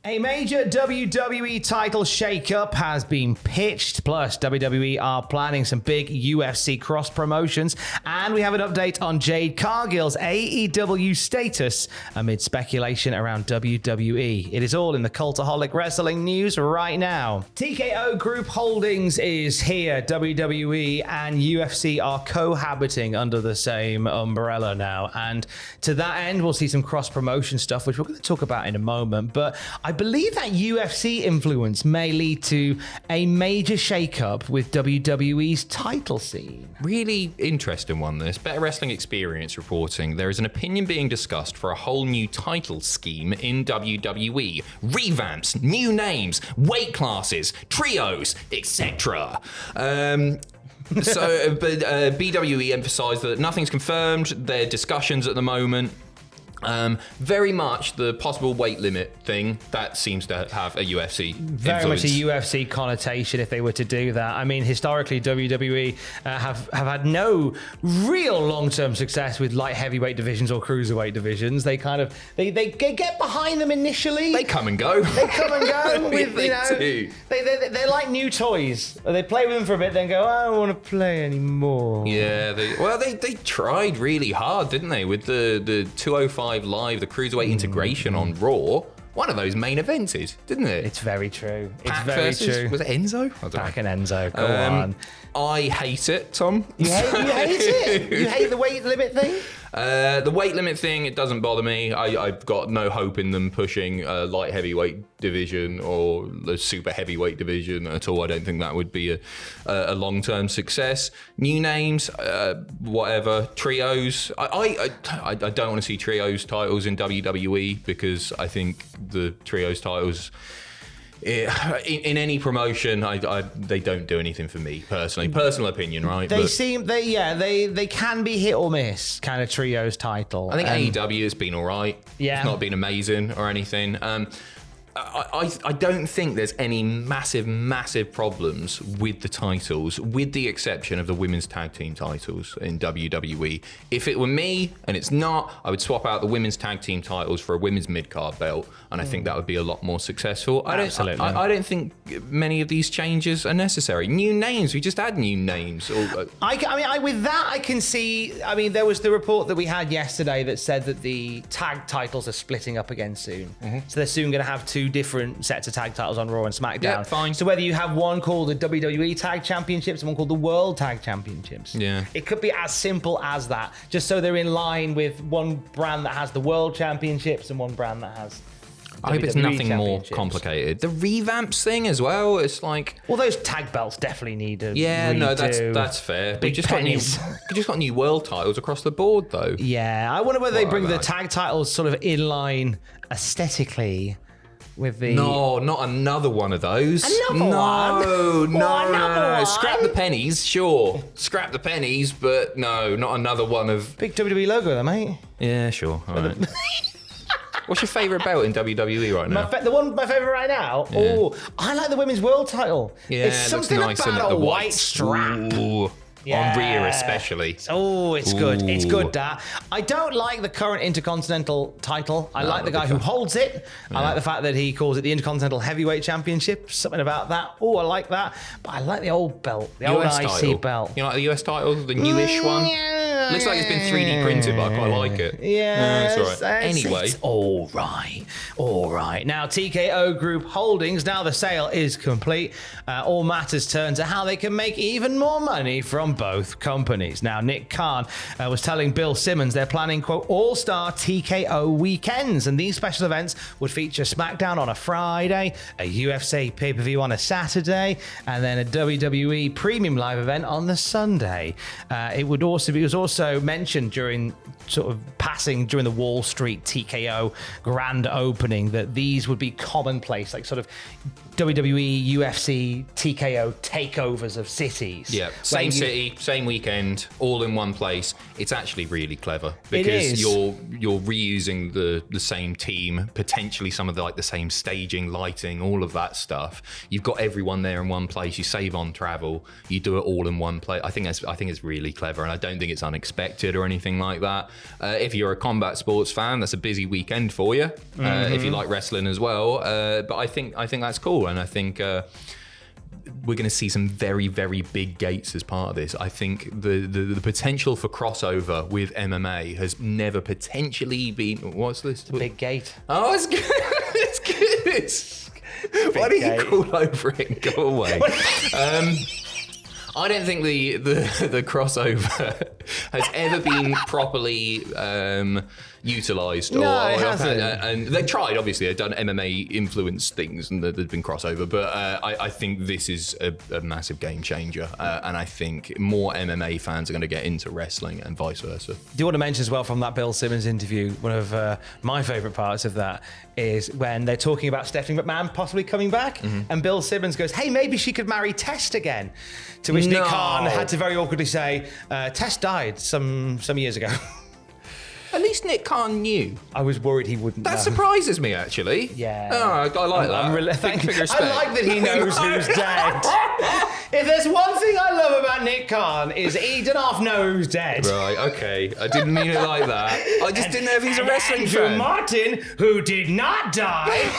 A major WWE title shakeup has been pitched, plus WWE are planning some big UFC cross promotions, and we have an update on Jade Cargill's AEW status amid speculation around WWE. It is all in the Cultaholic Wrestling news right now. TKO Group Holdings is here. WWE and UFC are cohabiting under the same umbrella now, and to that end, we'll see some cross promotion stuff, which we're going to talk about in a moment, but I believe that UFC influence may lead to a major shakeup with WWE's title scene. Really interesting one, this. Better Wrestling Experience reporting, there is an opinion being discussed for a whole new title scheme in WWE. Revamps, new names, weight classes, trios, etc. BWE emphasised that nothing's confirmed, there are discussions at the moment. Very much the possible weight limit thing that seems to have a UFC very influence. much a UFC connotation if they were to do that. I mean, historically, WWE have had no real long-term success with light heavyweight divisions or cruiserweight divisions. They kind of they get behind them initially. They come and go. They come and go with do. They're like new toys. They play with them for a bit, then go, I don't want to play anymore. Yeah, they tried really hard, didn't they, with the 205 Live, the cruiserweight integration on Raw. One of those main events didn't it? It's very true. It's Pac very versus, true. Was it Enzo? I don't Pac know. and Enzo. Go on. I hate it, Tom. You hate it? You hate the weight limit thing? The weight limit thing, it doesn't bother me. I've got no hope in them pushing a light heavyweight division or the super heavyweight division at all. I don't think that would be a long-term success. New names, whatever. Trios. I don't want to see trios titles in WWE because I think the trios titles... In any promotion, they don't do anything for me personally. Personal opinion, right? They can be hit or miss, kind of trios title. I think AEW has been all right. Yeah, it's not been amazing or anything. I don't think there's any massive problems with the titles, with the exception of the women's tag team titles in WWE. If it were me, and it's not, I would swap out the women's tag team titles for a women's mid-card belt, and I think that would be a lot more successful. Absolutely. I don't think many of these changes are necessary. New names, we just add new names. With that, I can see, there was the report that we had yesterday that said that the tag titles are splitting up again soon. Mm-hmm. So they're soon going to have two different sets of tag titles on Raw and SmackDown. Yeah, fine. So whether you have one called the WWE Tag Championships and one called the World Tag Championships, it could be as simple as that. Just so they're in line with one brand that has the World Championships and one brand that has I hope it's nothing more complicated. The revamps thing as well, it's like... Well, those tag belts definitely need a Yeah, redo. no, that's fair. Big we just got new world titles across the board, though. Yeah, I wonder whether they bring the tag titles sort of in line aesthetically with the... No, not another one of those. Another one? No. Scrap the pennies, sure. Scrap the pennies, but no, not another one of... Big WWE logo there, mate. Yeah, sure. All right. What's your favourite belt in WWE right now? My favourite right now? Yeah. Oh, I like the women's world title. Yeah, there's something nice about a white strap. Ooh. Yeah. On rear especially. It's good. It's good, that. I don't like the current Intercontinental title. I like the guy who holds it. Yeah. I like the fact that he calls it the Intercontinental Heavyweight Championship. Something about that. Oh, I like that. But I like the old belt. The US old IC belt. You like the US title? The newish one? Yeah. Looks like it's been 3D printed, but I quite like it. Yeah. That's all right. Anyway. It's all right. Now, TKO Group Holdings, now the sale is complete. All matters turn to how they can make even more money from both companies. Now, Nick Khan was telling Bill Simmons they're planning, quote, AllStar TKO Weekends, and these special events would feature SmackDown on a Friday, a UFC pay-per-view on a Saturday, and then a WWE Premium Live event on the Sunday. It was also mentioned during the Wall Street TKO grand opening that these would be commonplace, like sort of WWE, UFC, TKO takeovers of cities. Yeah, same city, same weekend, all in one place. It's actually really clever because you're reusing the same team, potentially some of the same staging, lighting, all of that stuff. You've got everyone there in one place. You save on travel. You do it all in one place. I think it's really clever, and I don't think it's unexpected. expected or anything like that. If you're a combat sports fan, that's a busy weekend for you. If you like wrestling as well, but I think that's cool, and I think we're going to see some very, very big gates as part of this. I think the potential for crossover with MMA has never potentially been. What's this? The big gate. Oh, it's good. It's good. Why don't you call over it and go away? I don't think the crossover has ever been properly utilised. No, it hasn't. And they've tried, obviously. They've done MMA influenced things and there's been crossover. But I think this is a massive game changer. And I think more MMA fans are going to get into wrestling and vice versa. Do you want to mention as well from that Bill Simmons interview, one of my favourite parts of that is when they're talking about Stephanie McMahon possibly coming back, and Bill Simmons goes, hey, maybe she could marry Test again. To which Nick Khan had to very awkwardly say, Test died some years ago. At least Nick Khan knew. I was worried he wouldn't know. That surprises me, actually. Yeah. Oh, I like that. I like that he knows who's dead. If there's one thing I love about Nick Khan is he doesn't half know who's dead. Right, okay. I didn't mean it like that. I just didn't know if he's a wrestling Andrew fan. Martin, who did not die.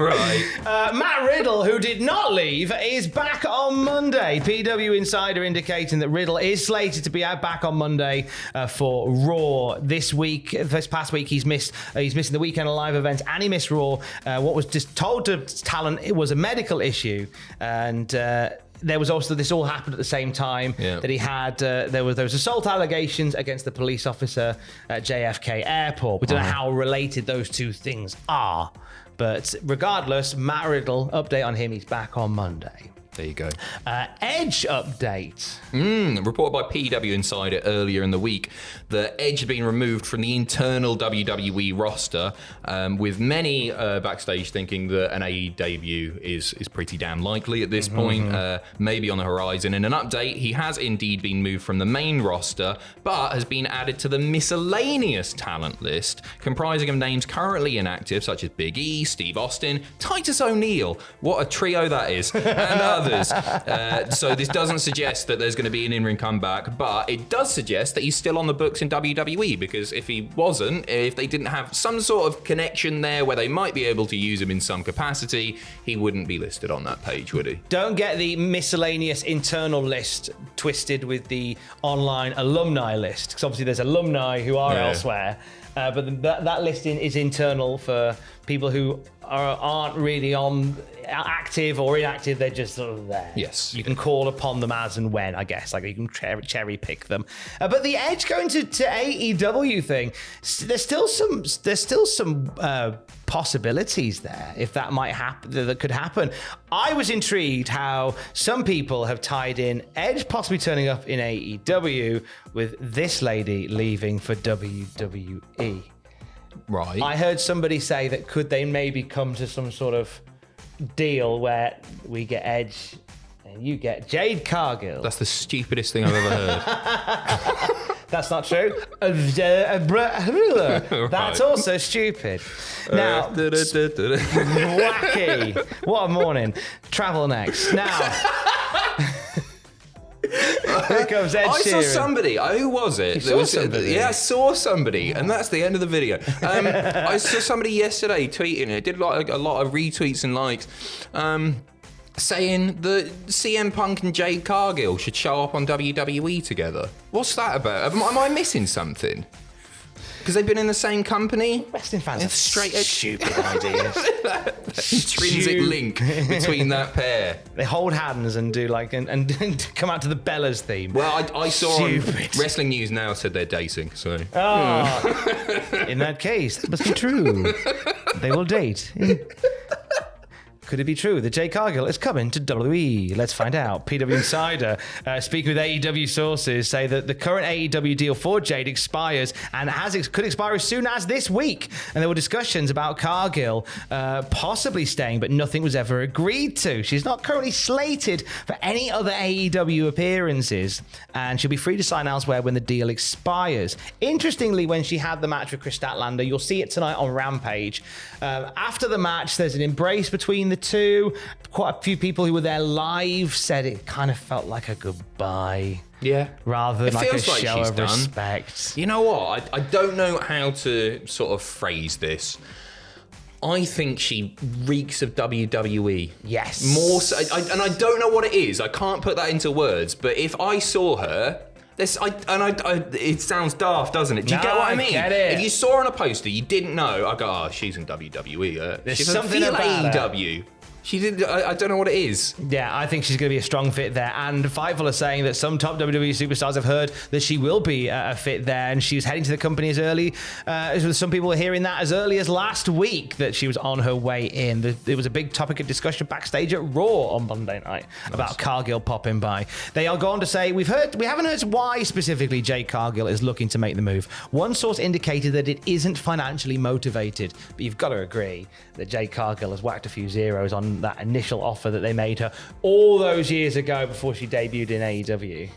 Right. Matt Riddle, who did not leave, is back on Monday. PW Insider indicating that Riddle is slated to be out back on Monday for Raw this past week. He's missing the Weekend Live event and he missed Raw. What was just told to talent, it was a medical issue, and there was also, this all happened at the same time, that he had, there was assault allegations against the police officer at JFK Airport. We don't know how related those two things are, but regardless, Matt Riddle, update on him, he's back on Monday. There you go. Edge update. Reported by PW Insider earlier in the week that Edge had been removed from the internal WWE roster, with many backstage thinking that an AE debut is pretty damn likely at this point, maybe on the horizon. In an update, he has indeed been moved from the main roster, but has been added to the miscellaneous talent list, comprising of names currently inactive, such as Big E, Steve Austin, Titus O'Neil, what a trio that is, and others. So this doesn't suggest that there's going to be an in-ring comeback, but it does suggest that he's still on the books in WWE, because if he wasn't, if they didn't have some sort of connection there where they might be able to use him in some capacity, he wouldn't be listed on that page, would he? Don't get the miscellaneous internal list twisted with the online alumni list, because obviously there's alumni who are elsewhere. But that listing is internal for people who aren't really on active or inactive. They're just sort of there. Yes. You can call upon them as and when, I guess. Like you can cherry pick them. But the Edge going to AEW thing, there's still some possibilities there if that might happen. That could happen. I was intrigued how some people have tied in Edge possibly turning up in AEW with this lady leaving for WWE. Right. I heard somebody say that could they maybe come to some sort of deal where we get Edge and you get Jade Cargill. That's the stupidest thing I've ever heard. That's not true. That's also stupid. Now, wacky. What a morning. Travel next. Now, here comes Ed Sheeran. I saw somebody. Who was it? Somebody. I saw somebody, and that's the end of the video. I saw somebody yesterday tweeting it. Did like a lot of retweets and likes, saying that CM Punk and Jade Cargill should show up on WWE together. What's that about? Am I missing something? Because they've been in the same company. Wrestling fans have straight stupid ideas. Intrinsic link between that pair. They hold hands and do like and come out to the Bellas theme. Well, I saw on Wrestling News Now said they're dating. So in that case, that must be true. They will date. Could it be true that Jade Cargill is coming to WWE? Let's find out. PW Insider, speaking with AEW sources, say that the current AEW deal for Jade expires and could expire as soon as this week. And there were discussions about Cargill possibly staying, but nothing was ever agreed to. She's not currently slated for any other AEW appearances, and she'll be free to sign elsewhere when the deal expires. Interestingly, when she had the match with Kris Statlander, you'll see it tonight on Rampage. After the match, there's an embrace between the two. Quite a few people who were there live said it kind of felt like a goodbye. Yeah. Rather than It like a feels like show she's of done. respect. You know what? I don't know how to sort of phrase this. I think she reeks of WWE. Yes. More so, and I don't know what it is. I can't put that into words. But if I saw her, it sounds daft, doesn't it? Do you get what I mean? Get it. If you saw her on a poster, you didn't know. I go, oh, she's in WWE. There's She's something feel about her. AEW. She did. I don't know what it is. Yeah, I think she's going to be a strong fit there. And Fightful are saying that some top WWE superstars have heard that she will be a fit there, and she's heading to the company as early. Some people were hearing that as early as last week that she was on her way in. There was a big topic of discussion backstage at Raw on Monday night about Cargill popping by. They are going to say we haven't heard why specifically Jade Cargill is looking to make the move. One source indicated that it isn't financially motivated, but you've got to agree that Jade Cargill has whacked a few zeros on that initial offer that they made her all those years ago before she debuted in AEW.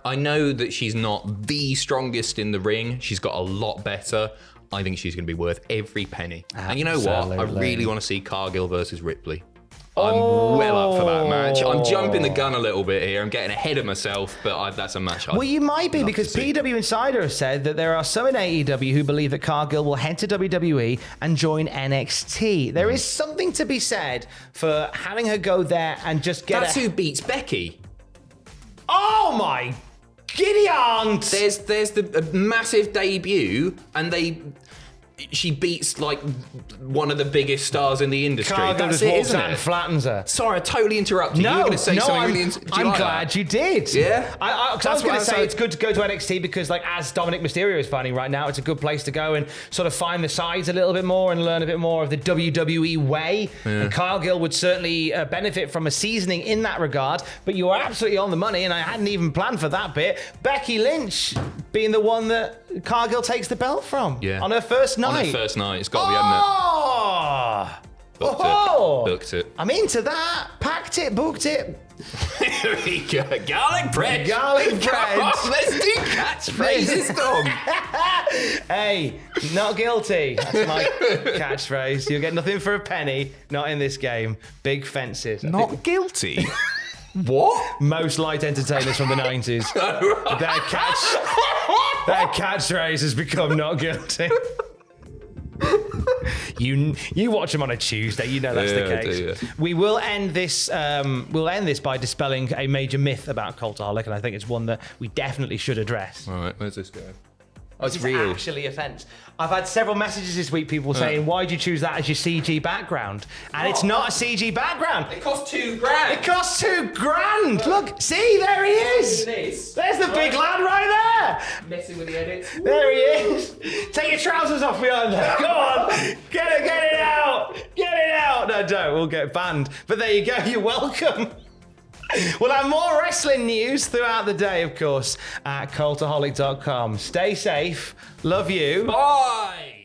I know that she's not the strongest in the ring. She's got a lot better. I think she's going to be worth every penny. And you know what? I really want to see Cargill versus Ripley. I'm well up for that match. I'm jumping the gun a little bit here. I'm getting ahead of myself, but that's a match. Well, you might be, because PW Insider has said that there are some in AEW who believe that Cargill will head to WWE and join NXT. There is something to be said for having her go there and just get. That's who beats Becky. Oh my giddy aunt! There's the massive debut, and she beats like one of the biggest stars in the industry. Cargill That's just it, walks isn't out and it? flattens her. Sorry, I totally interrupted you. You were going to say something really interesting. I'm glad you did. Yeah? I was going to say it's good to go to NXT because, like, as Dominic Mysterio is finding right now, it's a good place to go and sort of find the sides a little bit more and learn a bit more of the WWE way. Yeah. And Cargill would certainly benefit from a seasoning in that regard, but you are absolutely on the money, and I hadn't even planned for that bit. Becky Lynch being the one that Cargill takes the belt from on her first night. On her first night, it's got to be, hasn't it? Booked it. I'm into that. Packed it, booked it. Here we go. Garlic bread. Garlic bread. Let's do catchphrases, Dom. Hey, not guilty. That's my catchphrase. You'll get nothing for a penny. Not in this game. Big fences. Not guilty. What? Most light entertainers from the 90s. Their catchphrase has become not guilty. You watch them on a Tuesday, you know that's the case. I do, yeah. We will end this. We'll end this by dispelling a major myth about Cultaholic, and I think it's one that we definitely should address. All right, where's this going? Oh, it's real. Actually a fence. I've had several messages this week, people saying, why'd you choose that as your CG background? And it's not a CG background. It costs $2,000. It costs $2,000. Look, see, there he is. There's the big lad right there. Messing with the edits. There he is. Take your trousers off behind there. Go on. Get it out. Get it out. No, don't. We'll get banned. But there you go. You're welcome. We'll have more wrestling news throughout the day, of course, at cultaholic.com. Stay safe. Love you. Bye.